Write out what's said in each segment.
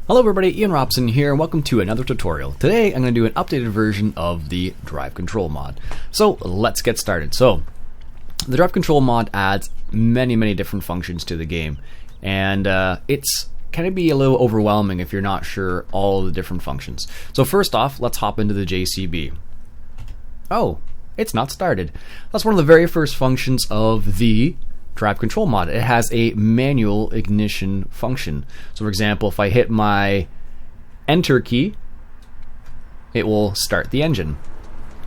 Hello everybody, Iain Robson here, and welcome to another tutorial. Today I'm going to do an updated version of the drive control mod. So let's get started. So the drive control mod adds many different functions to the game, and it's can it be a little overwhelming if you're not sure all the different functions. So first off, let's hop into the JCB. Oh, it's not started. That's one of the very first functions of the drive control mod. It has a manual ignition function. So for example, if I hit my enter key, it will start the engine.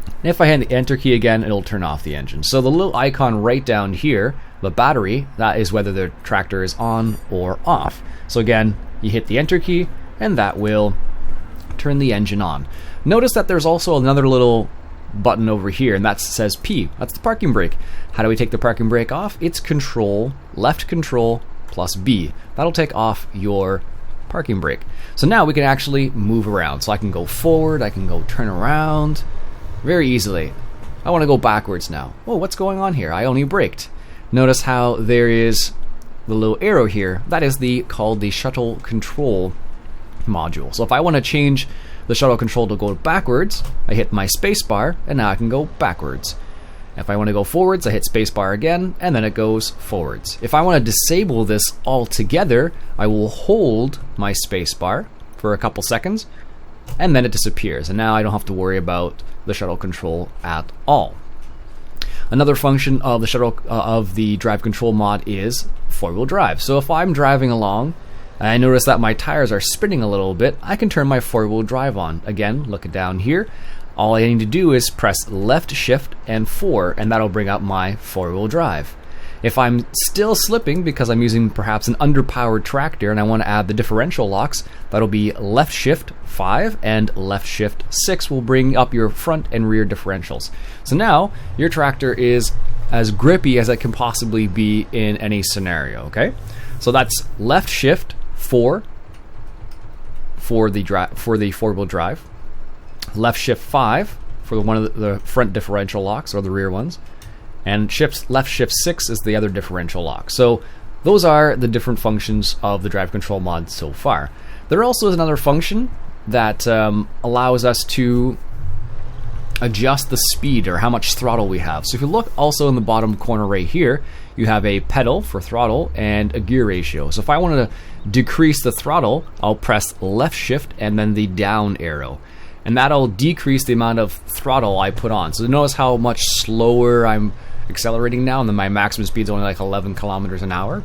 And if I hit the enter key again, it'll turn off the engine. So the little icon right down here, the battery, that is whether the tractor is on or off. So again, you hit the enter key and that will turn the engine on. Notice that there's also another little button over here, and that says P. That's the parking brake. How do we take the parking brake off? It's left control plus B. That'll take off your parking brake. So now we can actually move around. So I can go forward, I can go turn around very easily. I want to go backwards now. Whoa, what's going on here? I only braked. Notice how there is the little arrow here. That is called the shuttle control module. So if I want to change the shuttle control to go backwards, I hit my spacebar, and now I can go backwards. If I want to go forwards, I hit spacebar again, and then it goes forwards. If I want to disable this altogether, I will hold my spacebar for a couple seconds, and then it disappears. And now I don't have to worry about the shuttle control at all. Another function of the drive control mod is four-wheel drive. So if I'm driving along, and I notice that my tires are spinning a little bit, I can turn my four-wheel drive on. Again, look down here. All I need to do is press left shift and 4, and that'll bring up my four-wheel drive. If I'm still slipping because I'm using perhaps an underpowered tractor and I want to add the differential locks, that'll be left shift 5 and left shift 6 will bring up your front and rear differentials. So now your tractor is as grippy as it can possibly be in any scenario, okay? So that's left shift 4 for the four-wheel drive, left shift 5 for one of the front differential locks or the rear ones, and left shift 6 is the other differential lock. So those are the different functions of the drive control mod so far. There also is another function that allows us to adjust the speed or how much throttle we have. So if you look also in the bottom corner right here, you have a pedal for throttle and a gear ratio. So if I want to decrease the throttle, I'll press left shift and then the down arrow, and that'll decrease the amount of throttle I put on. So notice how much slower I'm accelerating now, and then my maximum speed is only like 11 kilometers an hour.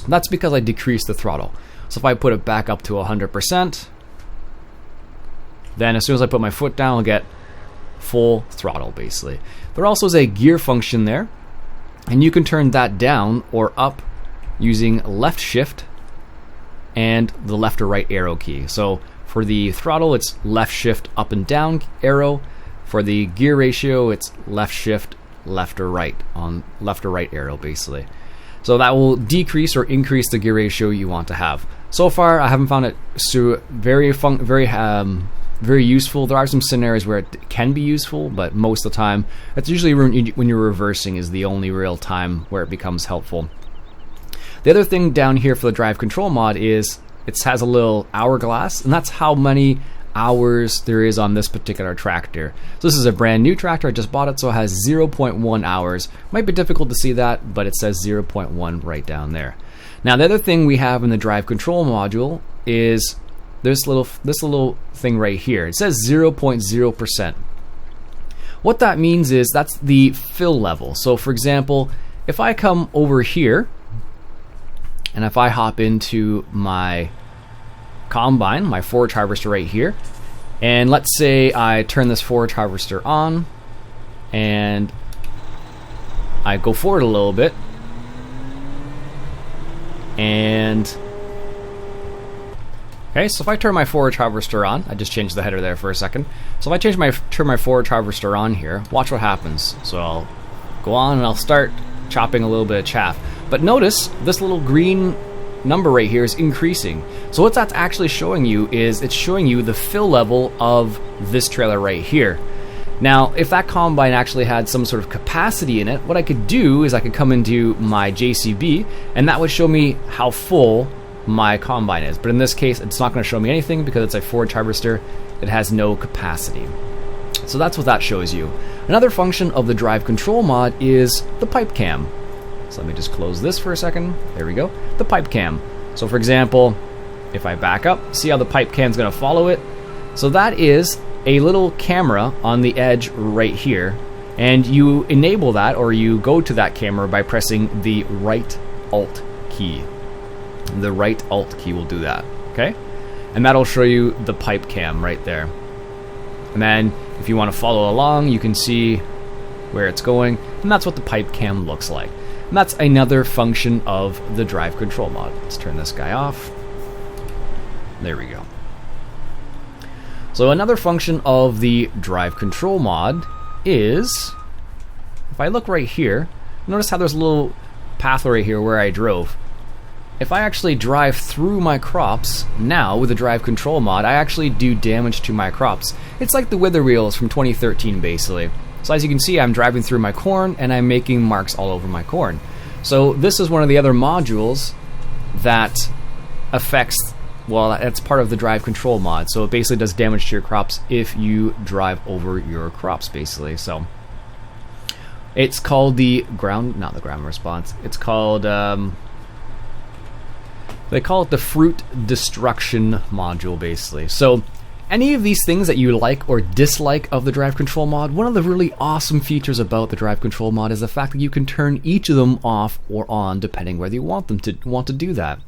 That's because I decreased the throttle. So if I put it back up to 100%, then as soon as I put my foot down, I'll get full throttle basically. There also is a gear function there, and you can turn that down or up using left shift and the left or right arrow key. So for the throttle, it's left shift up and down arrow. For the gear ratio, it's left shift left or right on left or right arrow basically. So that will decrease or increase the gear ratio you want to have. So far, I haven't found it very useful. There are some scenarios where it can be useful, but most of the time, it's usually when you're reversing is the only real time where it becomes helpful. The other thing down here for the drive control mod is it has a little hourglass, and that's how many hours there is on this particular tractor. So this is a brand new tractor. I just bought it, so it has 0.1 hours. Might be difficult to see that, but it says 0.1 right down there. Now the other thing we have in the drive control module is this little thing right here. It says 0.0%. What that means is that's the fill level. So for example, if I come over here and if I hop into my combine, my forage harvester right here, and let's say I turn this forage harvester on and I go forward a little bit, and okay, so if I turn my forage harvester on, I just changed the header there for a second. So if I turn my forage harvester on here, watch what happens. So I'll go on and I'll start chopping a little bit of chaff. But notice this little green number right here is increasing. So what that's actually showing you is it's showing you the fill level of this trailer right here. Now, if that combine actually had some sort of capacity in it, what I could do is I could come into my JCB, and that would show me how full my combine is. But in this case, it's not going to show me anything because it's a forage harvester. It has no capacity. So that's what that shows you. Another function of the drive control mod is the pipe cam. So let me just close this for a second. There we go. The pipe cam. So for example, if I back up, see how the pipe cam is going to follow it? So that is a little camera on the edge right here. And you enable that, or you go to that camera by pressing the right Alt key. The right Alt key will do that, okay? And that'll show you the pipe cam right there. And then if you want to follow along, you can see where it's going, and that's what the pipe cam looks like. And that's another function of the drive control mod. Let's turn this guy off. There we go. So another function of the drive control mod is, if I look right here, notice how there's a little path right here where I drove. If I actually drive through my crops now with the drive control mod, I actually do damage to my crops. It's like the wither wheels from 2013 basically. So as you can see, I'm driving through my corn and I'm making marks all over my corn. So this is one of the other modules that affects, well, that's part of the drive control mod. So it basically does damage to your crops if you drive over your crops basically. So it's called the not the ground response. It's called, they call it the fruit destruction module basically. So any of these things that you like or dislike of the drive control mod, one of the really awesome features about the drive control mod is the fact that you can turn each of them off or on depending whether you want them to do that.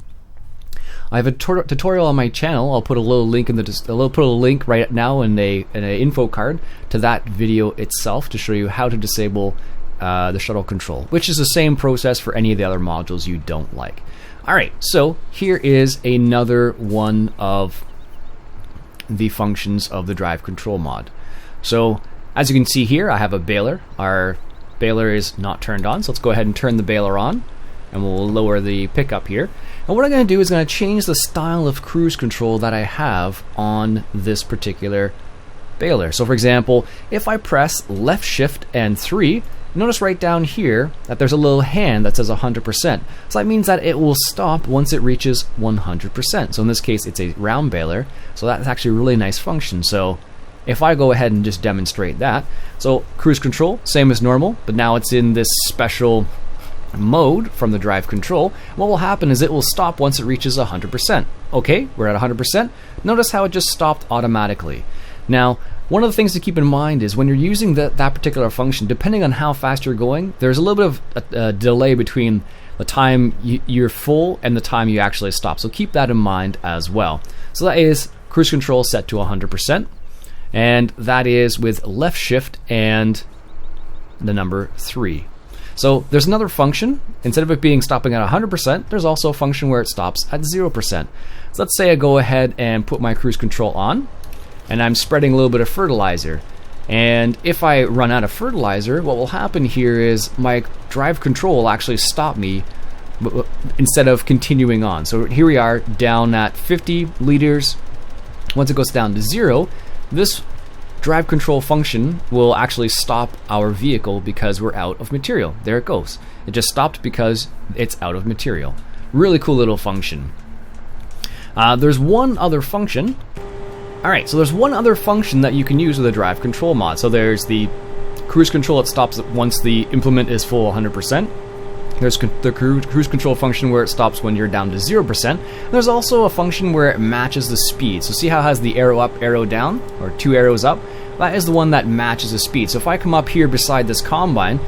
I have a tutorial on my channel. I'll put a little link in the I'll put a link right now in a info card to that video itself to show you how to disable the shuttle control, which is the same process for any of the other modules you don't like. Alright, so here is another one of the functions of the drive control mod. So as you can see here, I have a baler. Our baler is not turned on, so let's go ahead and turn the baler on, and we'll lower the pickup here. And what I'm going to do is going to change the style of cruise control that I have on this particular baler. So for example, if I press left shift and 3, notice right down here that there's a little hand that says 100%. So that means that it will stop once it reaches 100%. So in this case, it's a round baler. So that's actually a really nice function. So if I go ahead and just demonstrate that. So cruise control, same as normal, but now it's in this special mode from the drive control. What will happen is it will stop once it reaches 100%. Okay, we're at 100%. Notice how it just stopped automatically. Now, one of the things to keep in mind is when you're using that particular function, depending on how fast you're going, there's a little bit of a delay between the time you're full and the time you actually stop. So keep that in mind as well. So that is cruise control set to 100%, and that is with left shift and the number 3. So there's another function. Instead of it being stopping at 100%, there's also a function where it stops at 0%. So let's say I go ahead and put my cruise control on, and I'm spreading a little bit of fertilizer. And if I run out of fertilizer, what will happen here is my drive control will actually stop me instead of continuing on. So here we are down at 50 liters. Once it goes down to 0, this drive control function will actually stop our vehicle because we're out of material. There it goes. It just stopped because it's out of material. Really cool little function. There's one other function. Alright, so there's one other function that you can use with a drive control mod. So there's the cruise control that stops once the implement is full 100%. There's the cruise control function where it stops when you're down to 0%. There's also a function where it matches the speed. So see how it has the arrow up, arrow down, or 2 arrows up? That is the one that matches the speed. So if I come up here beside this combine,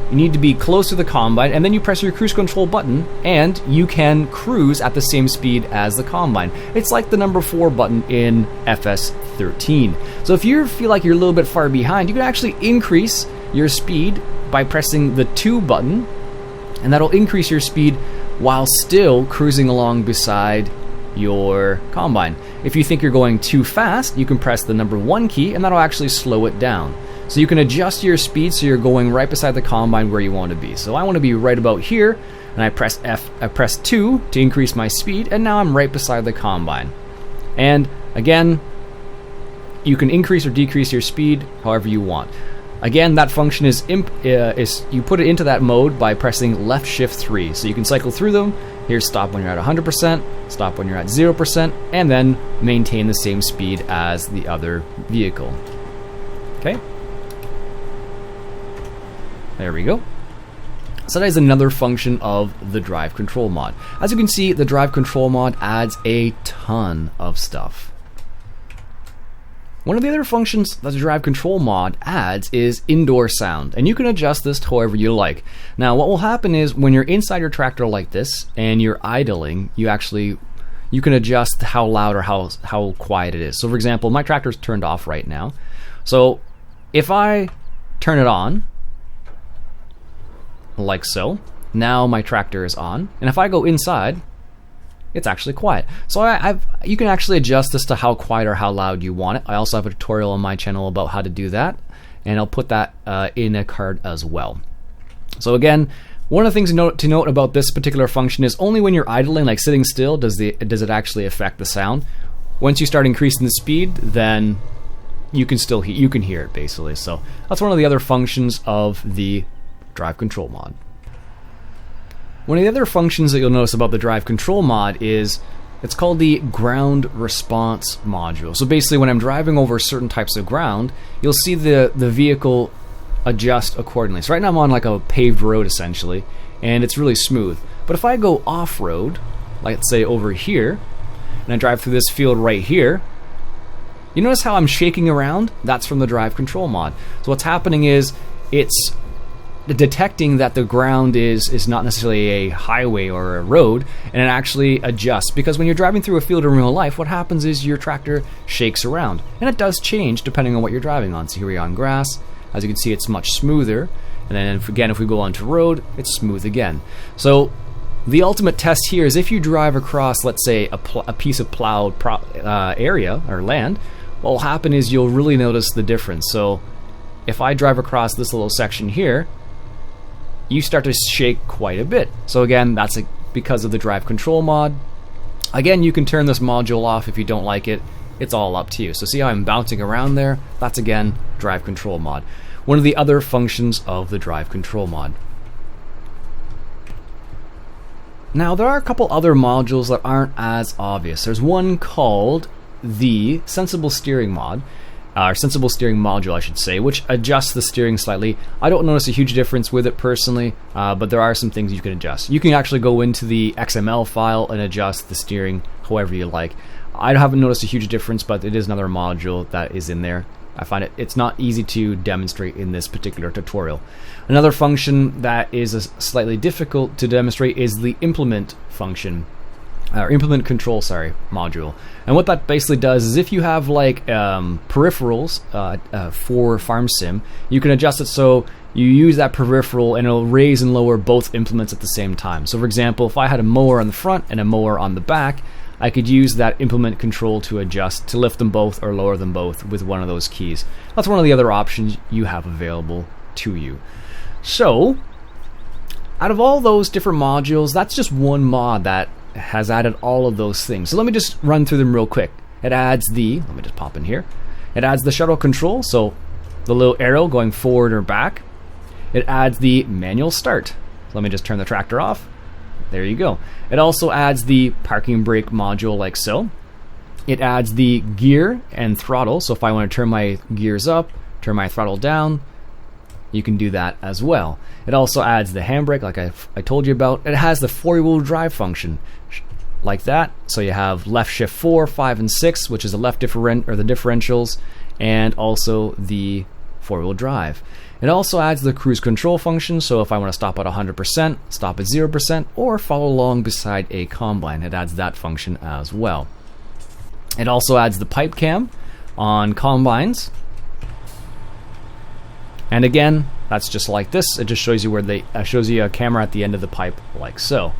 you need to be close to the combine, and then you press your cruise control button, and you can cruise at the same speed as the combine. It's like the number 4 button in FS13. So if you feel like you're a little bit far behind, you can actually increase your speed by pressing the 2 button, and that'll increase your speed while still cruising along beside your combine. If you think you're going too fast, you can press the number 1 key, and that'll actually slow it down. So you can adjust your speed so you're going right beside the combine where you want to be. So I want to be right about here, and I press 2 to increase my speed, and now I'm right beside the combine. And again, you can increase or decrease your speed however you want. Again, that function is you put it into that mode by pressing left shift 3. So you can cycle through them Here's stop when you're at 100%, stop when you're at 0%, and then maintain the same speed as the other vehicle. Okay? There we go. So that is another function of the drive control mod. As you can see, the drive control mod adds a ton of stuff. One of the other functions that the drive control mod adds is indoor sound, and you can adjust this however you like. Now what will happen is when you're inside your tractor like this and you're idling, you can adjust how loud or how quiet it is. So for example, my tractor's turned off right now. So if I turn it on, like so, now my tractor is on, and if I go inside, it's actually quiet. So you can actually adjust this to how quiet or how loud you want it. I also have a tutorial on my channel about how to do that, and I'll put that in a card as well. So again, one of the things to note about this particular function is only when you're idling, like sitting still, does it actually affect the sound. Once you start increasing the speed, then you can hear it basically. So that's one of the other functions of the drive control mod. One of the other functions that you'll notice about the drive control mod is it's called the ground response module. So basically when I'm driving over certain types of ground, you'll see the vehicle adjust accordingly. So right now I'm on like a paved road essentially, and it's really smooth. But if I go off-road, like let's say over here, and I drive through this field right here, you notice how I'm shaking around? That's from the drive control mod. So what's happening is it's detecting that the ground is not necessarily a highway or a road, and it actually adjusts, because when you're driving through a field in real life, what happens is your tractor shakes around, and it does change depending on what you're driving on. So here we are on grass. As you can see, it's much smoother, and then if we go onto road, it's smooth again. So the ultimate test here is if you drive across, let's say, a piece of plowed area or land, what will happen is you'll really notice the difference. So if I drive across this little section here, you start to shake quite a bit. So again, that's because of the drive control mod. Again, you can turn this module off if you don't like it. It's all up to you. So see how I'm bouncing around there? That's again drive control mod. One of the other functions of the drive control mod. Now there are a couple other modules that aren't as obvious. There's one called the sensible steering mod. Or sensible steering module, I should say, which adjusts the steering slightly. I don't notice a huge difference with it personally, but there are some things you can adjust. You can actually go into the XML file and adjust the steering however you like. I haven't noticed a huge difference, but it is another module that is in there. I find it's not easy to demonstrate in this particular tutorial. Another function that is slightly difficult to demonstrate is the implement function. Or implement control, module. And what that basically does is if you have like peripherals for farm sim, you can adjust it so you use that peripheral and it'll raise and lower both implements at the same time. So for example, if I had a mower on the front and a mower on the back, I could use that implement control to adjust, to lift them both or lower them both with one of those keys. That's one of the other options you have available to you. So, out of all those different modules, that's just one mod that has added all of those things. So let me just run through them real quick. It adds let me just pop in here. It adds the shuttle control, so the little arrow going forward or back. It adds the manual start. So let me just turn the tractor off. There you go. It also adds the parking brake module like so. It adds the gear and throttle, so if I want to turn my gears up, turn my throttle down, you can do that as well. It also adds the handbrake like I told you about. It has the four-wheel drive function like that. So you have left shift 4, 5, and 6, which is the left the differentials, and also the four-wheel drive. It also adds the cruise control function, so if I want to stop at 100%, stop at 0%, or follow along beside a combine, it adds that function as well. It also adds the pipe cam on combines. And again, that's just like this. It just shows you shows you a camera at the end of the pipe like so.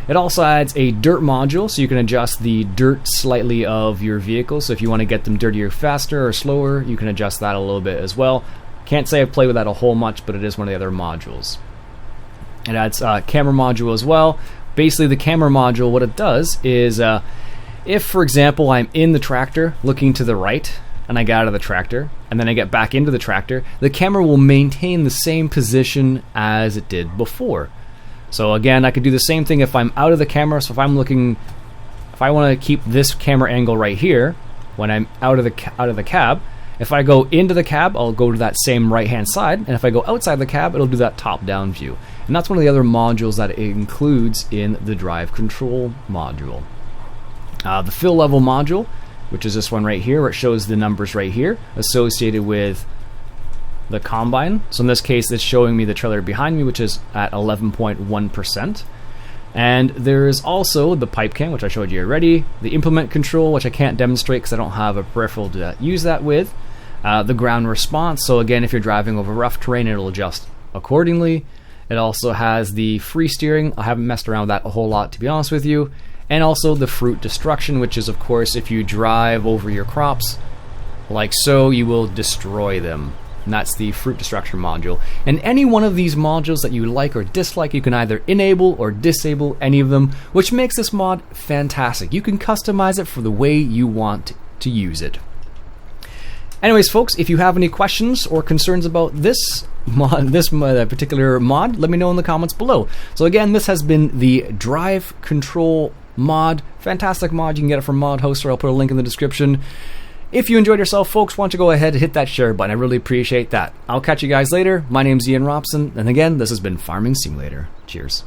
It also adds a dirt module, so you can adjust the dirt slightly of your vehicle. So if you want to get them dirtier faster or slower, you can adjust that a little bit as well. Can't say I've played with that a whole much, but it is one of the other modules. It adds a camera module as well. Basically, the camera module, what it does is, if, for example, I'm in the tractor looking to the right, and I get out of the tractor, and then I get back into the tractor, the camera will maintain the same position as it did before. So again, I could do the same thing if I'm out of the camera. So if I'm looking, if I want to keep this camera angle right here when I'm out of the cab, if I go into the cab, I'll go to that same right-hand side, and if I go outside the cab, it'll do that top-down view. And that's one of the other modules that it includes in the drive control module. The fill level module, which is this one right here, where it shows the numbers right here associated with the combine. So in this case, it's showing me the trailer behind me, which is at 11.1%. And there's also the pipe cam, which I showed you already, the implement control, which I can't demonstrate because I don't have a peripheral to use that with, the ground response. So again, if you're driving over rough terrain, it'll adjust accordingly. It also has the free steering. I haven't messed around with that a whole lot, to be honest with you. And also the fruit destruction, which is, of course, if you drive over your crops like so, you will destroy them. And that's the fruit destruction module. And any one of these modules that you like or dislike, you can either enable or disable any of them, which makes this mod fantastic. You can customize it for the way you want to use it. Anyways, folks, if you have any questions or concerns about this mod, particular mod, let me know in the comments below. So again, this has been the drive control mod. Fantastic mod. You can get it from Mod Hoster. I'll put a link in the description. If you enjoyed yourself, folks, why don't you go ahead and hit that share button. I really appreciate that. I'll catch you guys later. My name's Iain Robson, and again, this has been Farming Simulator. Cheers.